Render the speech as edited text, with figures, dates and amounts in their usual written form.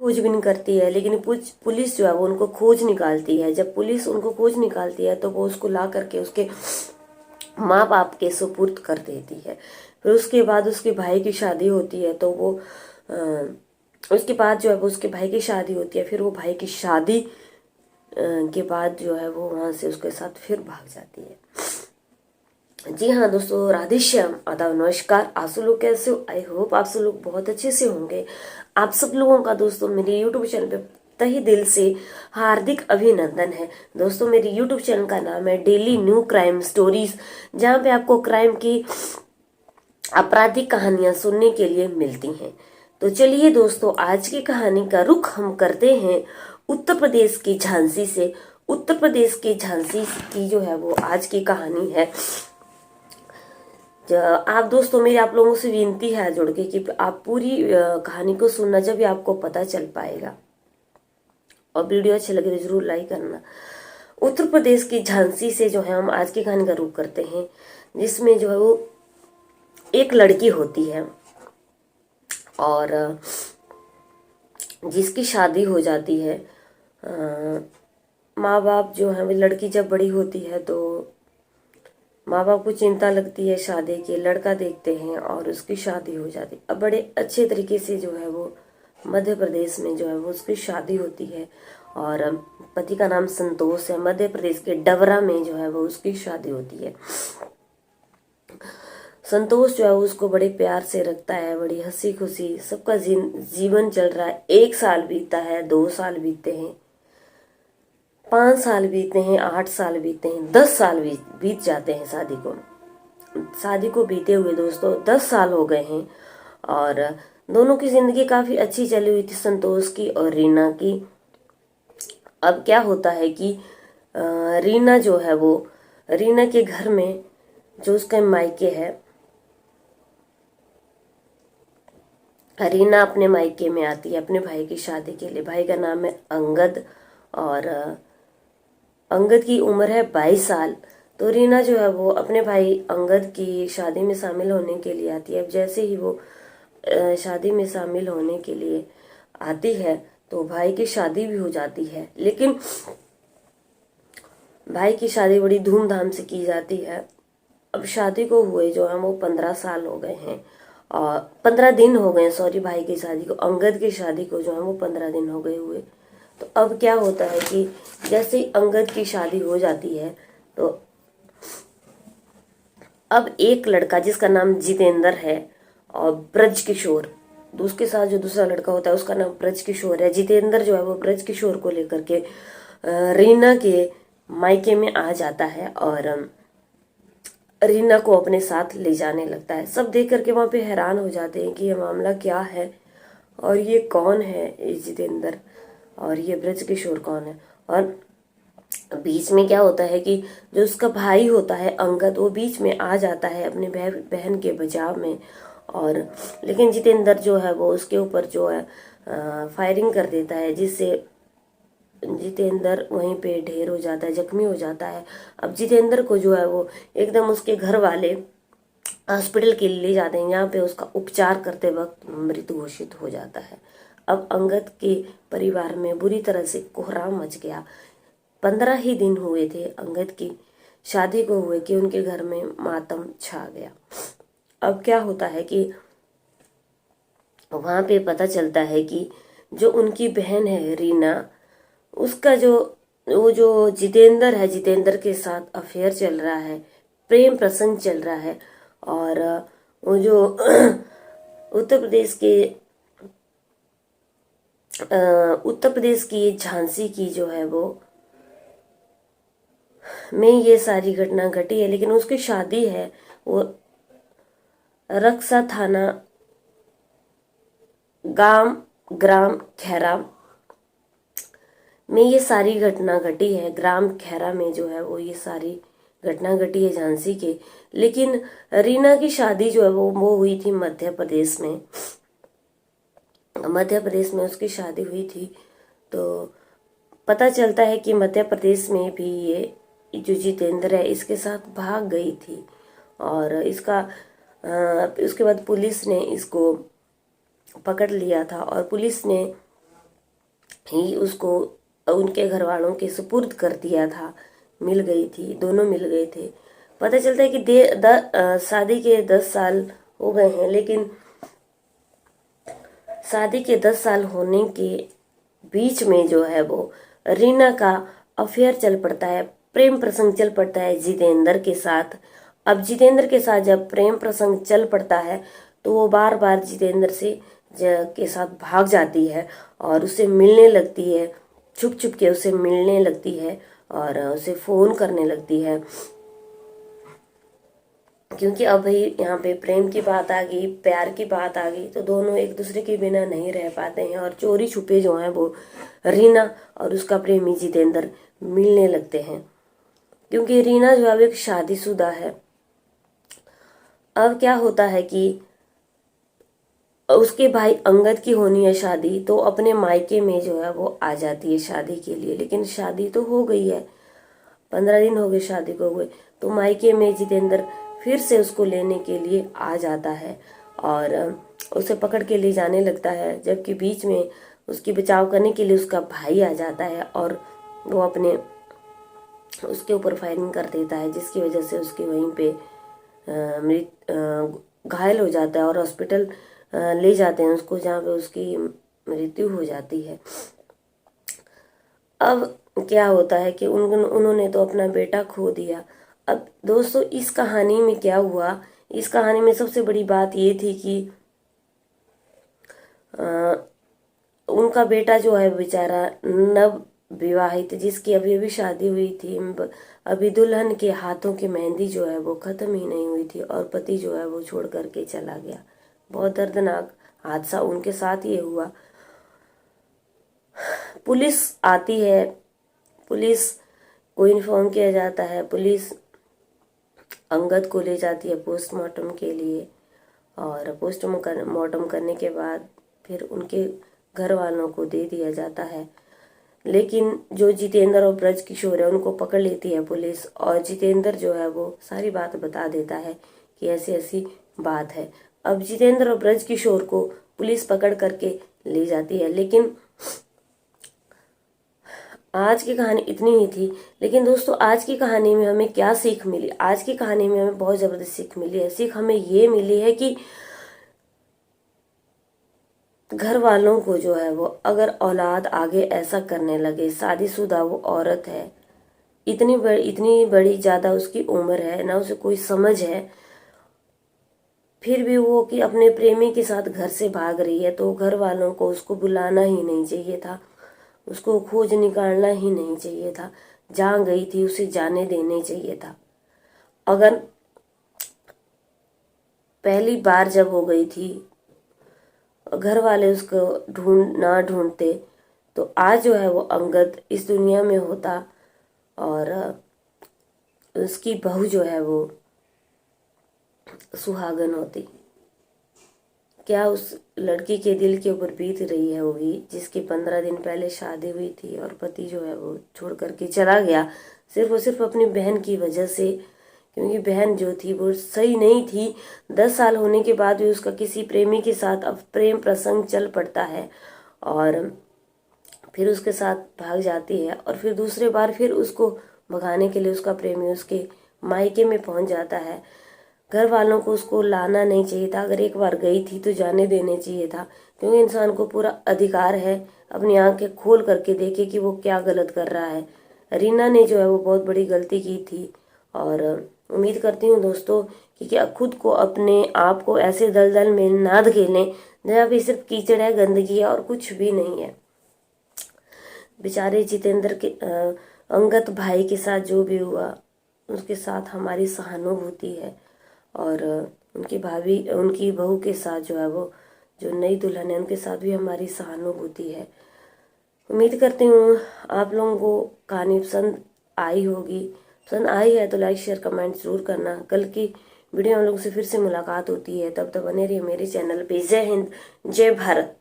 खोज भी नहीं करती है, लेकिन पुलिस जो है वो उनको खोज निकालती है। जब पुलिस उनको खोज निकालती है तो वो उसको ला करके उसके माँ बाप के सुपुर्द कर देती है। फिर उसके बाद उसके भाई की शादी होती है, तो वो उसके बाद जो है वो उसके भाई की शादी होती है। फिर वो भाई की शादी के बाद जो है वो वहाँ से उसके साथ फिर भाग जाती है। जी हाँ दोस्तों, राधे श्याम, आदाब, नमस्कार। आप सब लोग कैसे हो? आई होप आप सब लोग बहुत अच्छे से होंगे। आप सब लोगों का दोस्तों मेरे यूट्यूब चैनल पे तहे दिल से हार्दिक अभिनंदन है। दोस्तों मेरे यूट्यूब चैनल का नाम है डेली न्यू क्राइम स्टोरीज, जहाँ पे आपको क्राइम की आपराधिक कहानियां सुनने के लिए मिलती हैं। तो चलिए दोस्तों, आज की कहानी का रुख हम करते हैं उत्तर प्रदेश की झांसी से। उत्तर प्रदेश की झांसी की जो है वो आज की कहानी है। आप दोस्तों, मेरी आप लोगों से विनती है जुड़ के कि आप पूरी कहानी को सुनना, जब भी आपको पता चल पाएगा। और वीडियो अच्छे लगे तो जरूर लाइक करना। उत्तर प्रदेश की झांसी से जो है हम आज की कहानी का रुख करते हैं, जिसमें जो है वो एक लड़की होती है और जिसकी शादी हो जाती है। माँ बाप जो है, लड़की जब बड़ी होती है तो माँ बाप को चिंता लगती है शादी की, लड़का देखते हैं और उसकी शादी हो जाती है। अब बड़े अच्छे तरीके से जो है वो मध्य प्रदेश में जो है वो उसकी शादी होती है और पति का नाम संतोष है। मध्य प्रदेश के डवरा में जो है वो उसकी शादी होती है। संतोष जो है उसको बड़े प्यार से रखता है, बड़ी हंसी खुशी सबका जीवन चल रहा है। 1 साल बीतता है, 2 साल बीतते हैं, 5 साल बीतते हैं, 8 साल बीतते हैं, 10 साल बीत जाते हैं शादी को बीते हुए दोस्तों 10 साल हो गए हैं। और दोनों की जिंदगी काफी अच्छी चली हुई थी, संतोष की और रीना की। अब क्या होता है कि रीना जो है वो, रीना के घर में जो उसका मायके है, रीना अपने मायके में आती है अपने भाई की शादी के लिए। भाई का नाम है अंगद और अंगद की उम्र है 22 साल। तो रीना जो है वो अपने भाई अंगद की शादी में शामिल होने के लिए आती है। अब जैसे ही वो शादी में शामिल होने के लिए आती है तो भाई की शादी भी हो जाती है। लेकिन भाई की शादी बड़ी धूमधाम से की जाती है। अब शादी को हुए जो है वो 15 साल हो गए हैं और 15 दिन हो गए, सॉरी, भाई की शादी को, अंगद की शादी को जो है वो 15 दिन हो गए हुए। तो अब क्या होता है कि जैसे ही अंगद की शादी हो जाती है तो अब एक लड़का जिसका नाम जितेंद्र है और ब्रज किशोर, उसके साथ जो दूसरा लड़का होता है उसका नाम ब्रज किशोर है। जितेंद्र जो है वो ब्रज किशोर को लेकर के रीना के मायके में आ जाता है और रीना को अपने साथ ले जाने लगता है। सब देख करके वहां पे हैरान हो जाते हैं कि ये मामला क्या है और ये कौन है, ये जितेंद्र और ये ब्रज किशोर कौन है। और बीच में क्या होता है कि जो उसका भाई होता है अंगद, वो बीच में आ जाता है अपने बहन के बचाव में। और लेकिन जितेंद्र जो है वो उसके ऊपर जो है फायरिंग कर देता है, जिससे जितेंद्र वहीं पे ढेर हो जाता है, जख्मी हो जाता है। अब जितेंद्र को जो है वो एकदम उसके घर वाले हॉस्पिटल के लिए ले जाते हैं। यहाँ पे उसका उपचार करते वक्त मृत घोषित हो जाता है। अब अंगद के परिवार में बुरी तरह से कोहराम मच गया। 15 ही दिन हुए थे अंगद की शादी को हुए कि उनके घर में मातम छा गया। अब क्या होता है कि वहां पे पता चलता है कि जो उनकी बहन है रीना, उसका वो जो जितेंद्र है, जितेंद्र के साथ अफेयर चल रहा है, प्रेम प्रसंग चल रहा है। और वो जो उत्तर प्रदेश की झांसी की जो है वो में ये सारी घटना घटी है। लेकिन उसकी शादी है वो रक्सा थाना ग्राम खैरा में ये सारी घटना घटी है। ग्राम खैरा में जो है वो ये सारी घटना घटी है झांसी के। लेकिन रीना की शादी जो है वो हुई थी मध्य प्रदेश में। मध्य प्रदेश में उसकी शादी हुई थी। तो पता चलता है कि मध्य प्रदेश में भी ये जो जितेंद्र है इसके साथ भाग गई थी। और इसका उसके बाद पुलिस ने इसको पकड़ लिया था और पुलिस ने ही उसको उनके घर वालों के सुपुर्द कर दिया था। मिल गई थी, दोनों मिल गए थे। पता चलता है कि शादी के 10 साल हो गए हैं, लेकिन शादी के 10 साल होने के बीच में जो है वो रीना का अफेयर चल पड़ता है, प्रेम प्रसंग चल पड़ता है जितेंद्र के साथ। अब जितेंद्र के साथ जब प्रेम प्रसंग चल पड़ता है तो वो बार बार जितेंद्र से के साथ भाग जाती है और उससे मिलने लगती है, छुप छुप के उसे मिलने लगती है और उसे फोन करने लगती है। क्योंकि अब भाई यहाँ पे प्रेम की बात आ गई, प्यार की बात आ गई, तो दोनों एक दूसरे के बिना नहीं रह पाते हैं और चोरी छुपे जो हैं वो रीना और उसका प्रेमी जितेंद्र मिलने लगते हैं। क्योंकि रीना जो है एक शादीशुदा है। अब क्या होता है कि उसके भाई अंगद की होनी है शादी, तो अपने मायके में जो है वो आ जाती है शादी के लिए। लेकिन शादी तो हो गई है, 15 दिन हो गए शादी को हुए, तो मायके में जितेंद्र फिर से उसको लेने के लिए आ जाता है और उसे पकड़ के ले जाने लगता है। जबकि बीच में उसकी बचाव करने के लिए उसका भाई आ जाता है और वो अपने उसके ऊपर फायरिंग कर देता है, जिसकी वजह से उसकी वहीं पे घायल हो जाता है और हॉस्पिटल ले जाते हैं उसको, जहाँ पे उसकी मृत्यु हो जाती है। अब क्या होता है कि उन्होंने तो अपना बेटा खो दिया। अब दोस्तों इस कहानी में क्या हुआ, इस कहानी में सबसे बड़ी बात ये थी कि उनका बेटा जो है बेचारा नव विवाहित, जिसकी अभी अभी शादी हुई थी, अभी दुल्हन के हाथों की मेहंदी जो है वो खत्म ही नहीं हुई थी और पति जो है वो छोड़ करके चला गया। बहुत दर्दनाक हादसा उनके साथ ये हुआ। पुलिस आती है, पुलिस को इन्फॉर्म किया जाता है, पुलिस अंगद को ले जाती है पोस्टमार्टम के लिए और पोस्टमार्टम करने के बाद फिर उनके घर वालों को दे दिया जाता है। लेकिन जो जितेंद्र और ब्रज किशोर है उनको पकड़ लेती है पुलिस और जितेंद्र जो है वो सारी बात बता देता है कि ऐसी ऐसी बात है। अब जितेंद्र और ब्रज किशोर को पुलिस पकड़ करके ले जाती है। लेकिन आज की कहानी इतनी ही थी। लेकिन दोस्तों आज की कहानी में हमें क्या सीख मिली? आज की कहानी में हमें बहुत जबरदस्त सीख मिली है। सीख हमें ये मिली है कि घर वालों को जो है वो अगर औलाद आगे ऐसा करने लगे, शादीशुदा वो औरत है, इतनी बड़ी ज्यादा उसकी उम्र है, ना उसे कोई समझ है, फिर भी वो कि अपने प्रेमी के साथ घर से भाग रही है, तो घर वालों को उसको बुलाना ही नहीं चाहिए था, उसको खोज निकालना ही नहीं चाहिए था। जहाँ गई थी उसे जाने देने चाहिए था। अगर पहली बार जब हो गई थी घर वाले उसको ढूंढते तो आज जो है वो अंगद इस दुनिया में होता और उसकी बहू जो है वो सुहागन होती। क्या उस लड़की के दिल के ऊपर बीत रही है होगी जिसकी 15 दिन पहले शादी हुई थी और पति जो है वो छोड़ करके चला गया सिर्फ और सिर्फ अपनी बहन की वजह से। क्योंकि बहन जो थी वो सही नहीं थी। 10 साल होने के बाद भी उसका किसी प्रेमी के साथ अब प्रेम प्रसंग चल पड़ता है और फिर उसके साथ भाग जाती है और फिर दूसरे बार फिर उसको भगाने के लिए उसका प्रेमी उसके मायके में पहुंच जाता है। घर वालों को उसको लाना नहीं चाहिए था। अगर एक बार गई थी तो जाने देने चाहिए था, क्योंकि इंसान को पूरा अधिकार है अपनी आंखें खोल करके देखे कि वो क्या गलत कर रहा है। रीना ने जो है वो बहुत बड़ी गलती की थी और उम्मीद करती हूँ दोस्तों कि खुद को अपने आप को ऐसे दलदल में ना धकेलें जहाँ पे सिर्फ कीचड़ है, गंदगी है और कुछ भी नहीं है। बेचारे जितेंद्र के अंगत भाई के साथ जो भी हुआ उसके साथ हमारी सहानुभूति है और उनकी बहू के साथ जो है वो जो नई दुल्हन है उनके साथ भी हमारी सहानुभूति है। उम्मीद करती हूँ आप लोगों को कहानी पसंद आई होगी। पसंद आई है तो लाइक शेयर कमेंट जरूर करना। कल की वीडियो हम लोगों से फिर से मुलाकात होती है, तब तक बने रहिए मेरे चैनल पे। जय हिंद, जय भारत।